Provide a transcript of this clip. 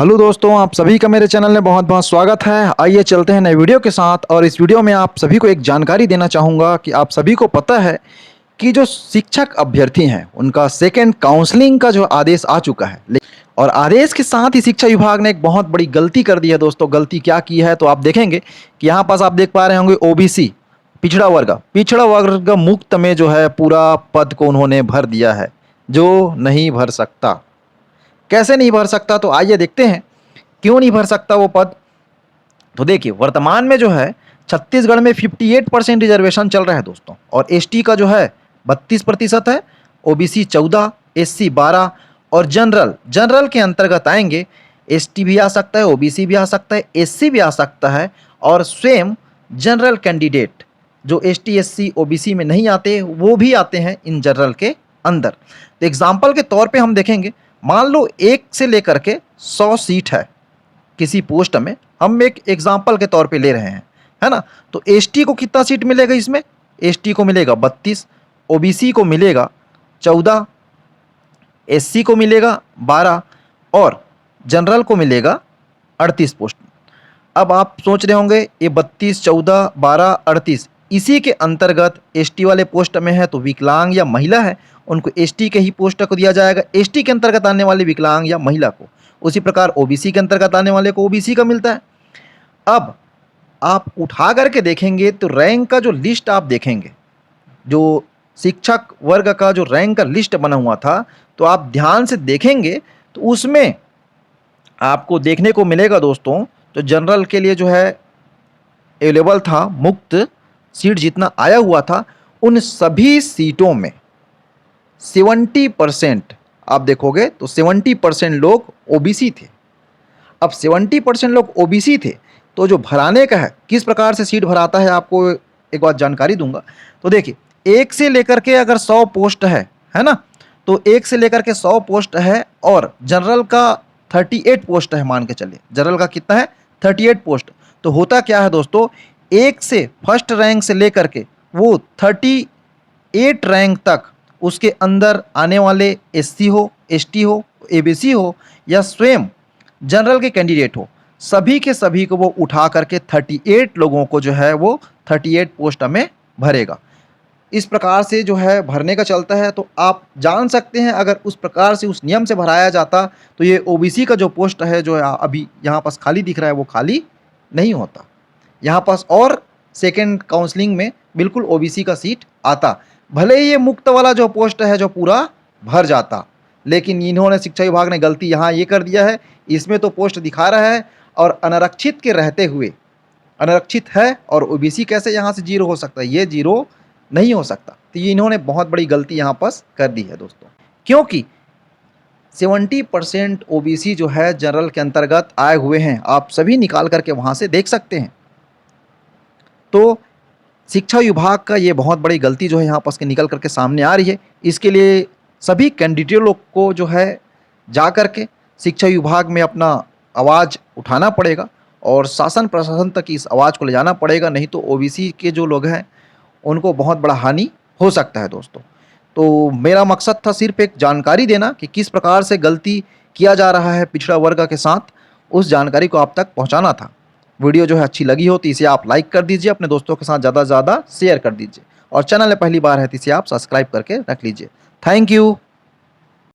Hello दोस्तों, आप सभी का मेरे चैनल में बहुत बहुत स्वागत है। आइए चलते हैं नए वीडियो के साथ। और इस वीडियो में आप सभी को एक जानकारी देना चाहूँगा कि आप सभी को पता है कि जो शिक्षक अभ्यर्थी हैं उनका सेकेंड काउंसलिंग का जो आदेश आ चुका है। और आदेश के साथ ही शिक्षा विभाग ने एक बहुत बड़ी गलती कर दी है दोस्तों। गलती क्या की है तो आप देखेंगे कि यहाँ पास आप देख पा रहे होंगे ओबीसी पिछड़ा वर्ग मुक्त में जो है पूरा पद को उन्होंने भर दिया है, जो नहीं भर सकता। कैसे नहीं भर सकता तो आइए देखते हैं क्यों नहीं भर सकता वो पद। तो देखिए, वर्तमान में जो है छत्तीसगढ़ में 58% रिजर्वेशन चल रहा है दोस्तों। और एसटी का जो है 32% है, ओबीसी 14, एससी 12 और जनरल के अंतर्गत आएंगे। एसटी भी आ सकता है, ओबीसी भी आ सकता है, एससी भी आ सकता है और स्वयं जनरल कैंडिडेट जो एसटी एससी ओबीसी में नहीं आते वो भी आते हैं इन जनरल के अंदर। तो एग्जाम्पल के तौर पे हम देखेंगे, मान लो 1 से लेकर के 100 सीट है किसी पोस्ट में, हम एक एग्जाम्पल के तौर पे ले रहे हैं, है ना। तो एसटी को कितना सीट मिलेगा इसमें? एसटी को मिलेगा 32, ओबीसी को मिलेगा 14, एससी को मिलेगा 12 और जनरल को मिलेगा 38 पोस्ट। अब आप सोच रहे होंगे ये 32, 14, 12, 38 इसी के अंतर्गत एसटी वाले पोस्ट में है तो विकलांग या महिला है उनको एसटी के ही पोस्ट को दिया जाएगा, एसटी के अंतर्गत आने वाले विकलांग या महिला को। उसी प्रकार ओबीसी के अंतर्गत आने वाले को ओबीसी का मिलता है। अब आप उठा करके देखेंगे तो रैंक का जो लिस्ट आप देखेंगे, जो शिक्षक वर्ग का जो रैंक का लिस्ट बना हुआ था, तो आप ध्यान से देखेंगे तो उसमें आपको देखने को मिलेगा दोस्तों, तो जनरल के लिए जो है अवेलेबल था, मुक्त सीट जितना आया हुआ था, उन सभी सीटों में 70% आप देखोगे तो 70% लोग ओबीसी थे। अब 70% लोग ओबीसी थे तो जो भराने का है, किस प्रकार से सीट भराता है आपको एक बात जानकारी दूंगा। तो देखिए, 1 से लेकर के अगर 100 पोस्ट है ना, तो 1 से लेकर के 100 पोस्ट है और जनरल का 38 पोस्ट है, मान के चलिए जनरल का कितना है 38 पोस्ट। तो होता क्या है दोस्तों, 1 से फर्स्ट रैंक से लेकर के वो 38 रैंक तक उसके अंदर आने वाले एससी हो, एसटी हो, एबीसी हो या स्वयं जनरल के कैंडिडेट हो, सभी के सभी को वो उठा करके 38 लोगों को जो है वो 38 पोस्ट में भरेगा। इस प्रकार से जो है भरने का चलता है। तो आप जान सकते हैं अगर उस प्रकार से उस नियम से भराया जाता तो ये ओबीसी का जो पोस्ट है जो अभी यहाँ पास खाली दिख रहा है वो खाली नहीं होता। यहाँ पास और सेकेंड काउंसलिंग में बिल्कुल ओबीसी का सीट आता, भले ही ये मुक्त वाला जो पोस्ट है जो पूरा भर जाता। लेकिन इन्होंने, शिक्षा विभाग ने गलती यहाँ ये कर दिया है, इसमें तो पोस्ट दिखा रहा है और अनारक्षित के रहते हुए, अनारक्षित है और ओबीसी कैसे यहाँ से जीरो हो सकता है? ये जीरो नहीं हो सकता। तो ये इन्होंने बहुत बड़ी गलती यहाँ पास कर दी है दोस्तों, क्योंकि 70% ओबीसी जो है जनरल के अंतर्गत आए हुए हैं, आप सभी निकाल करके वहाँ से देख सकते हैं। तो शिक्षा विभाग का ये बहुत बड़ी गलती जो है यहाँ पास के निकल करके सामने आ रही है। इसके लिए सभी कैंडिडेट लोग को जो है जा करके शिक्षा विभाग में अपना आवाज़ उठाना पड़ेगा और शासन प्रशासन तक इस आवाज़ को ले जाना पड़ेगा, नहीं तो ओबीसी के जो लोग हैं उनको बहुत बड़ा हानि हो सकता है दोस्तों। तो मेरा मकसद था सिर्फ एक जानकारी देना कि किस प्रकार से गलती किया जा रहा है पिछड़ा वर्ग के साथ, उस जानकारी को आप तक पहुंचाना था। वीडियो जो है अच्छी लगी हो तो इसे आप लाइक कर दीजिए, अपने दोस्तों के साथ ज़्यादा से ज़्यादा शेयर कर दीजिए और चैनल में पहली बार है तो इसे आप सब्सक्राइब करके रख लीजिए। Thank you.